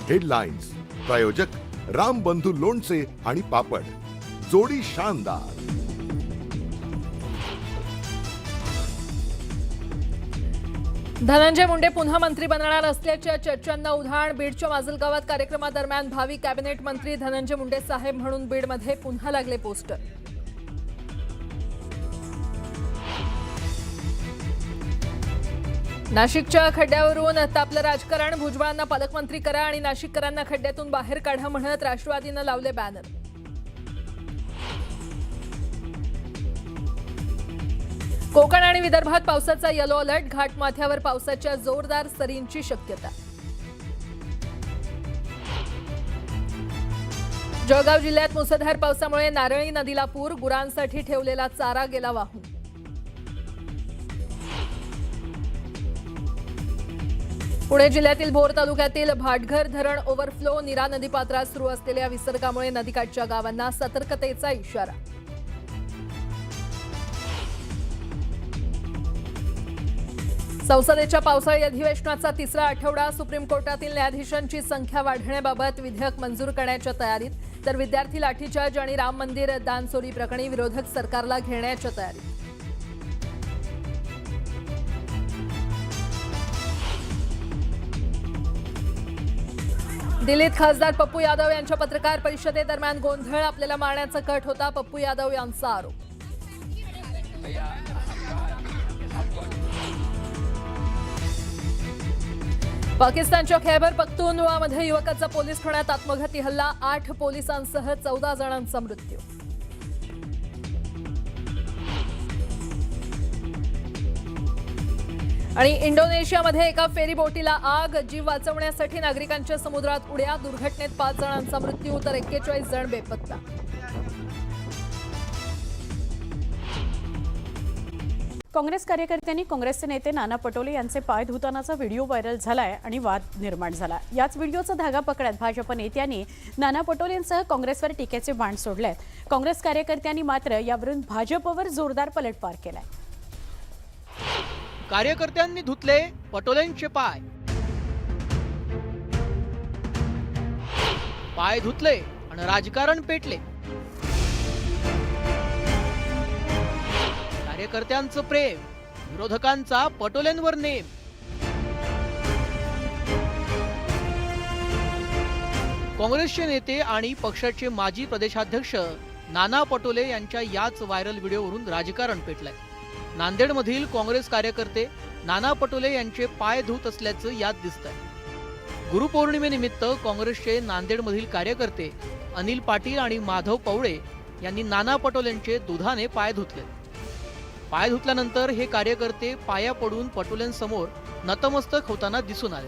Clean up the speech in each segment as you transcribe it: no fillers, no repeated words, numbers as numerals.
Headlines प्रायोजक राम बंधू लोणचे आणि पापड, जोडी शानदार। धनंजय मुंडे पुन्हा मंत्री बनणार असल्याच्या चर्चांना उधाण। बीडच्या माजलगावात कार्यक्रमादरम्यान भावी कॅबिनेट मंत्री धनंजय मुंडे साहेब म्हणून बीडमध्ये पुन्हा लागले पोस्टर। नाशिकच्या खड्ड्यावरून तापलं राजकारण। भुजबळांना पालकमंत्री करा आणि नाशिककरांना खड्ड्यातून बाहेर काढा म्हणत राष्ट्रवादीनं लावले बॅनर। कोकण आणि विदर्भात पावसाचा येलो अलर्ट। घाटमाथ्यावर पावसाच्या जोरदार सरींची शक्यता। जळगाव जिल्ह्यात मुसळधार पावसामुळे नारळी नदीला पूर। गुरांसाठी ठेवलेला चारा गेला वाहून। पुणे जिल्ह्यातील भोर तालुक्यातील भाटघर धरण ओव्हरफ्लो। नीरा नदीपात्रात सुरू असलेल्या विसर्गामुळे नदीकाठच्या गावांना सतर्कतेचा इशारा। संसदेच्या पावसाळी अधिवेशनाचा तिसरा आठवडा। सुप्रीम कोर्टातील न्यायाधीशांची संख्या वाढवण्याबाबत विधेयक मंजूर करण्याच्या तयारीत, तर विद्यार्थी लाठीचार्ज आणि राम मंदिर दानचोरी प्रकरणी विरोधक सरकारला घेरण्याच्या तयारीत। दिल्लीत खासदार पप्पू यादव यांच्या पत्रकार परिषदेदरम्यान गोंधळ। आपल्याला मारण्याचा कट होता पप्पू यादव यांचा आरोप। पाकिस्तानच्या खैबर पख्तूनख्वामध्ये युवकाचा पोलीस ठाण्यात आत्मघाती हल्ला। 8 पोलिसांसह 14 जणांचा मृत्यू। आणि इंडोनेशियामध्ये एका फेरी बोटीला आग। जीव वाचवण्यासाठी नागरिकांच्या समुद्रात उड्या। दुर्घटनेत 5 जणांचा मृत्यू तर 41 जण बेपत्ता। काँग्रेस कार्यकर्त्यांनी काँग्रेसचे नेते नाना पटोले यांचे पाय धुतानाचा व्हिडिओ व्हायरल झालाय आणि वाद निर्माण झाला। याच व्हिडिओचा धागा पकडत भाजप नेत्यांनी नाना पटोलेंसह काँग्रेसवर टीकेचे बाण सोडले। काँग्रेस कार्यकर्त्यांनी मात्र यावरून भाजपवर जोरदार पलटवार केलाय। कार्यकर्त्यांनी धुतले पटोलेंचे पाय। पाय धुतले आणि राजकारण पेटले। कार्यकर्त्यांचं प्रेम, विरोधकांचा पटोलेंवर नेम। काँग्रेसचे नेते आणि पक्षाचे माजी प्रदेशाध्यक्ष नाना पटोले यांच्या याच व्हायरल व्हिडिओवरून राजकारण पेटलंय। नांदेडमधील काँग्रेस कार्यकर्ते नाना पटोले यांचे पाय धुत असल्याचं यात दिसतंय। गुरुपौर्णिमेनिमित्त काँग्रेसचे नांदेडमधील कार्यकर्ते अनिल पाटील आणि माधव पवळे यांनी नाना पटोलेंचे दुधाने पाय धुतले। पाय धुतल्यानंतर हे कार्यकर्ते पाया पडून पटोलेंसमोर नतमस्तक होताना दिसून आले।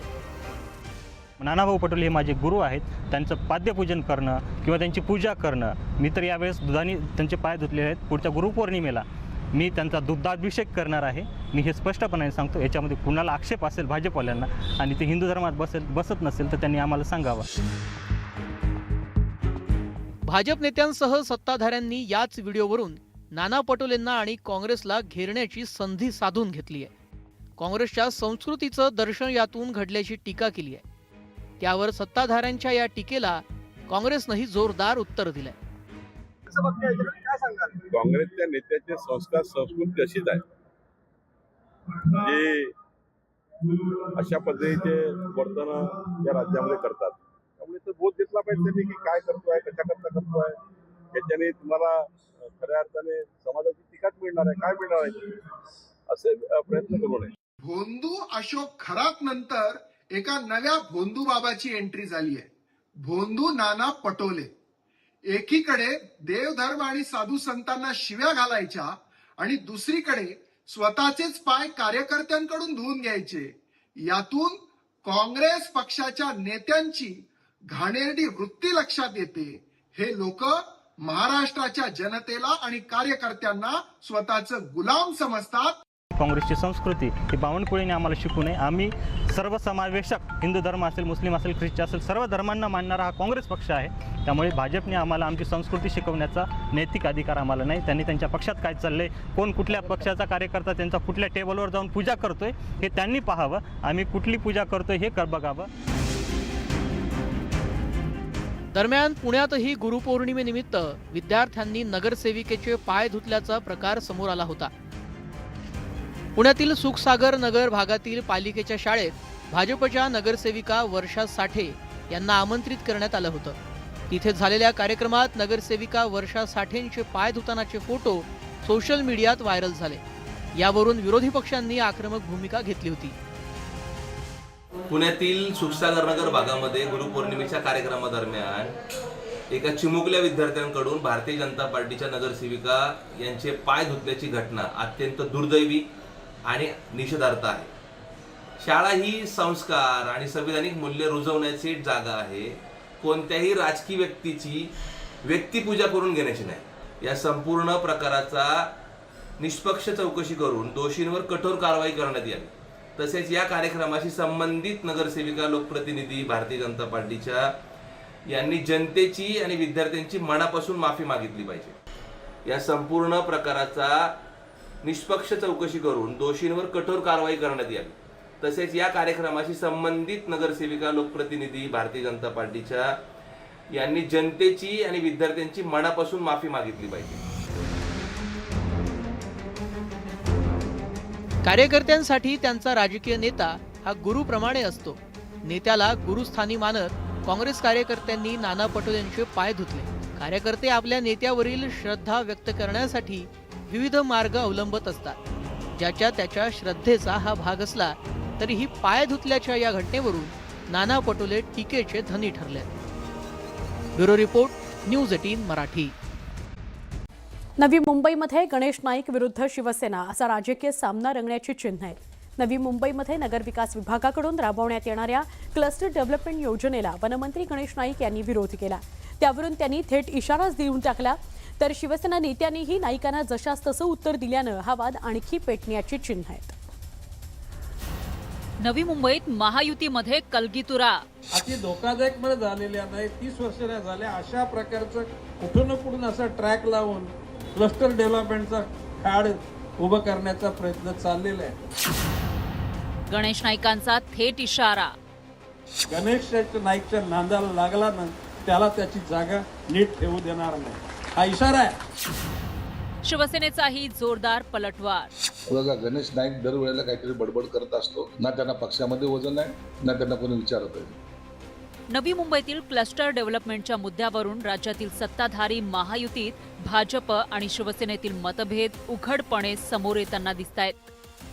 नानाभाऊ पटोले हे माझे गुरु आहेत। त्यांचं पाद्यपूजन करणं किंवा त्यांची पूजा करणं, मी तर यावेळेस दुधाने त्यांचे पाय धुतले आहेत। पुढच्या गुरुपौर्णिमेला मी त्यांचा दुग्धाभिषेक करणार आहे। मी हे स्पष्टपणे सांगतो। याच्यामध्ये कुणाला आक्षेप असेल भाजपवाल्यांना आणि ते हिंदू धर्मात बसत नसेल तर त्यांनी आम्हाला सांगावं। भाजप नेत्यांसह सत्ताधाऱ्यांनी याच व्हिडिओवरून नाना पटोलेंना आणि काँग्रेसला घेरण्याची संधी साधून घेतली आहे। काँग्रेसच्या संस्कृतीचं दर्शन यातून घडल्याची टीका केली आहे। त्यावर सत्ताधाऱ्यांच्या या टीकेला काँग्रेसनंही जोरदार उत्तर दिलंय। काँग्रेसच्या नेत्याचे संस्कार संस्कृती अशीच आहे, जे अशा पद्धतीचे वर्तन या राज्यामध्ये करतात। त्यामुळे तो बोध घेतला पाहिजे त्यांनी की काय करतोय, कशा करतोय। याच्याने तुम्हाला खऱ्या अर्थाने समाजाची टीकाच मिळणार आहे, काय मिळणार आहे असे प्रयत्न करू नये। भोंदू अशोक खरात नंतर एका नव्या भोंदू बाबाची एंट्री झाली आहे। भोंदू नाना पटोले एकीकडे देवधर्म आणि साधू संतांना शिव्या घालायच्या आणि दुसरीकडे स्वतःचेच पाय कार्यकर्त्यांकडून धुवून घ्यायचे। यातून काँग्रेस पक्षाच्या नेत्यांची घाणेरडी वृत्ती लक्षात येते। हे लोक महाराष्ट्राच्या जनतेला आणि कार्यकर्त्यांना स्वतःचं गुलाम समजतात। काँग्रेसची संस्कृती ही बावनकुळेने आम्हाला शिकू नये। आम्ही सर्वसमावेशक हिंदू धर्म असेल, मुस्लिम असेल, ख्रिश्चन असेल, सर्व धर्मांना मानणारा हा काँग्रेस पक्ष आहे। त्यामुळे भाजपने आम्हाला आमची संस्कृती शिकवण्याचा नैतिक अधिकार आम्हाला नाही। त्यांनी त्यांच्या पक्षात काय चाललंय, कोण कुठल्या पक्षाचा कार्यकर्ता त्यांचा कुठल्या टेबलवर जाऊन पूजा करतोय हे त्यांनी पाहावं। आम्ही कुठली पूजा करतोय हे बघावं। दरम्यान पुण्यातही गुरुपौर्णिमेनिमित्त विद्यार्थ्यांनी नगरसेविकेचे पाय धुतल्याचा प्रकार समोर आला होता. पुण्यातील सुखसागर नगर भागातील पालिकेच्या शाळेत भाजपच्या नगरसेविका वर्षा साठे यांना आमंत्रित करण्यात आलं होतं. तिथे झालेल्या कार्यक्रमात नगरसेविका वर्षा साठेंचे पाय धुतानाचे फोटो सोशल मीडियात व्हायरल झाले. यावरून विरोधी पक्षांनी आक्रमक भूमिका घेतली होती. पुण्यातील सुखसागरनगर भागामध्ये गुरुपौर्णिमेच्या कार्यक्रमादरम्यान एका चिमुकल्या विद्यार्थ्यांकडून भारतीय जनता पार्टीच्या नगरसेविका यांचे पाय धुतल्याची घटना अत्यंत दुर्दैवी आणि निषेधार्ह आहे. शाळा ही संस्कार आणि संवैधानिक मूल्य रुजवण्याची जागा आहे. कोणत्याही राजकीय व्यक्तीची व्यक्तिपूजा करून घेण्याची नाही. या संपूर्ण प्रकाराचा निष्पक्ष चौकशी करून दोषींवर कठोर कारवाई करण्यात यावी. तसेच या कार्यक्रमाशी संबंधित नगरसेविका लोकप्रतिनिधी भारतीय जनता पार्टीच्या यांनी जनतेची आणि विद्यार्थ्यांची मनापासून माफी मागितली पाहिजे. या संपूर्ण प्रकाराचा निष्पक्ष चौकशी करून दोषींवर कठोर कारवाई करण्यात यावी. तसेच या कार्यक्रमाशी संबंधित नगरसेविका लोकप्रतिनिधी भारतीय जनता पार्टीच्या यांनी जनतेची आणि विद्यार्थ्यांची मनापासून माफी मागितली पाहिजे. कार्यकर्त्यांसाठी त्यांचा राजकीय नेता हा गुरुप्रमाणे असतो. नेत्याला गुरुस्थानी मानत काँग्रेस कार्यकर्त्यांनी नाना पटोलेंचे पाय धुतले. कार्यकर्ते आपल्या नेत्यावरील श्रद्धा व्यक्त करण्यासाठी विविध मार्ग अवलंबत असतात. ज्याच्या त्याच्या श्रद्धेचा हा भाग असला तरीही पाय धुतल्याच्या या घटनेवरून नाना पटोले टीकेचे धनी ठरले. Bureau report, news 18 Marathi. नवी मुंबईमध्ये गणेश नाईक विरुद्ध शिवसेना असा राजकीय सामना रंगण्याची चिन्ह आहेत. नवी मुंबईमध्ये नगरविकास विभागाकडून राबवण्यात येणाऱ्या क्लस्टर डेव्हलपमेंट योजनेला वनमंत्री गणेश नाईक यांनी विरोध केला. त्यावरून त्यांनी थेट इशाराच देऊन टाकला. तर शिवसेना नेत्यांनीही नाईकांना जशास तसं उत्तर दिल्यानं हा वाद आणखी पेटण्याची चिन्ह आहेत. नवी मुंबईत महायुतीमध्ये कलगीतुरा अति धोकादायक मध्ये झालेल्या नाही 30 वर्ष नाही झाल्या अशा प्रकारचं कुठून असा ट्रॅक लावून क्लस्टर डेव्हलपमेंटचा फॅड उभं करण्याचा प्रयत्न चाललेला आहे. गणेश नाईकांचा थेट इशारा. गणेश नाईकच्या नांदाला लागला ना त्याला त्याची जागा नीट ठेवू देणार नाही, हा इशारा आहे. शिवसेनेचाही जोरदार पलटवार. बघा, गणेश नाईक दरवेळेला काहीतरी बडबड करत असतो. ना त्यांना पक्षामध्ये वजन आहे, ना त्यांना कोणी विचारत आहे. नवी मुंबईतील क्लस्टर डेव्हलपमेंटच्या मुद्द्यावरून राज्यातील सत्ताधारी महायुतीत भाजप आणि शिवसेनेतील मतभेद उघडपणे समोर येताना दिसतायत.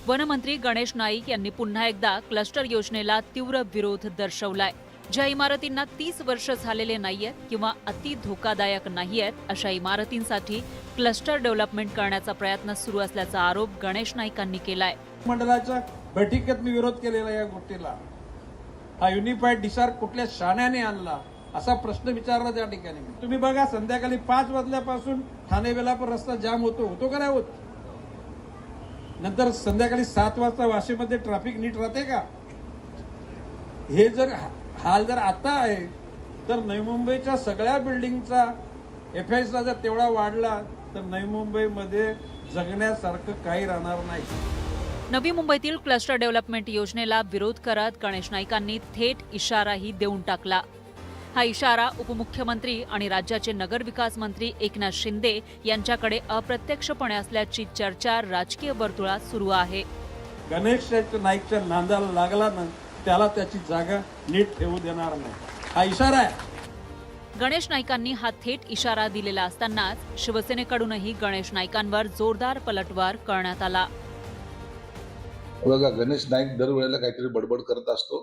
वनमंत्री गणेश नाईक यांनी पुन्हा एकदा क्लस्टर योजनेला तीव्र विरोध दर्शवलाय. ज्या इमारतींना 30 वर्ष झालेले नाहीयेत किंवा अति धोकादायक नाहीयेत अशा इमारतींसाठी क्लस्टर डेव्हलपमेंट करण्याचा प्रयत्न सुरू असल्याचा आरोप गणेश नाईकांनी केलाय. मंडळाच्या बैठकीत मी विरोध केलेला या गोष्टीला. हा युनिफाईड डिसार कुठल्या शाण्याने आणला असा प्रश्न विचारला त्या ठिकाणी. तुम्ही बघा, संध्याकाळी 5 वाजल्यापासून ठाणे वेलापूर रस्ता जाम होतो का नाही होत? नंतर संध्याकाळी 7 वाजता वाशीमध्ये ट्रॅफिक नीट राहते का? हे जर हाल जर आता आहे तर नवी मुंबईच्या सगळ्या बिल्डिंगचा FISA जर तेवढा वाढला तर नवी मुंबईमध्ये जगण्यासारखं काही राहणार नाही. नवी मुंबईतील क्लस्टर डेव्हलपमेंट योजनेला विरोध करत गणेश नाईकांनी थेट इशाराही देऊन टाकला. हा इशारा उपमुख्यमंत्री आणि राज्याचे नगरविकास मंत्री एकनाथ शिंदे यांच्याकडे अप्रत्यक्षपणे असल्याची चर्चा राजकीय वर्तुळात सुरू आहे. गणेश नाईकच्या नांदाला लागला ना त्याला त्याची जागा नीट ठेवू देणार नाही, हा इशारा आहे. गणेश नाईकांनी हा थेट इशारा दिलेला असतानाच शिवसेनेकडूनही गणेश नाईकांवर जोरदार पलटवार करण्यात आला. बघा, गणेश नाईक दरवेळेला काहीतरी बडबड करत असतो.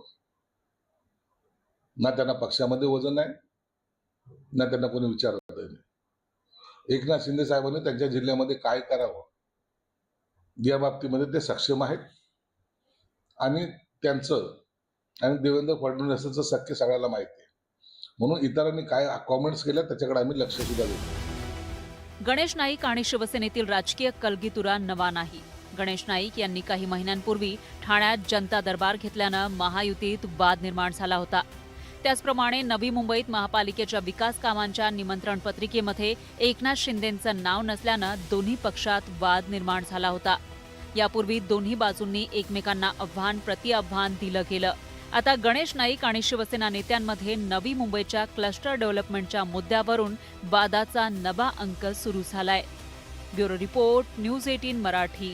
ना त्यांना पक्षामध्ये वजन आहे, ना त्यांना कोणी विचारत आहे. एकनाथ शिंदे साहेबांनी त्यांच्या जिल्ह्यामध्ये काय करावं या बाबतीमध्ये ते सक्षम आहेत. आणि त्यांचं आणि देवेंद्र फडणवीसांचं सख्य सगळ्याला माहिती आहे. म्हणून इतरांनी काय कॉमेंट्स केल्या त्याच्याकडे आम्ही लक्ष सुद्धा देतो. गणेश नाईक आणि शिवसेनेतील राजकीय कलगीतुरा नवा नाही. गणेश नाईक यांनी काही महिन्यांपूर्वी ठाण्यात जनता दरबार घेतल्यानं महायुतीत वाद निर्माण झाला होता. त्याचप्रमाणे नवी मुंबईत महापालिकेच्या विकास कामांच्या निमंत्रण पत्रिकेमध्ये एकनाथ शिंदेंचं नाव नसल्यानं दोन्ही पक्षात वाद निर्माण झाला होता. यापूर्वी दोन्ही बाजूंनी एकमेकांना आव्हान प्रतिआव्हान दिलं गेलं. आता गणेश नाईक आणि शिवसेना नेत्यांमध्ये नवी मुंबईच्या क्लस्टर डेव्हलपमेंटच्या मुद्द्यावरून वादाचा नवा अंक सुरू झालाय. Bureau report, news 18 Marathi.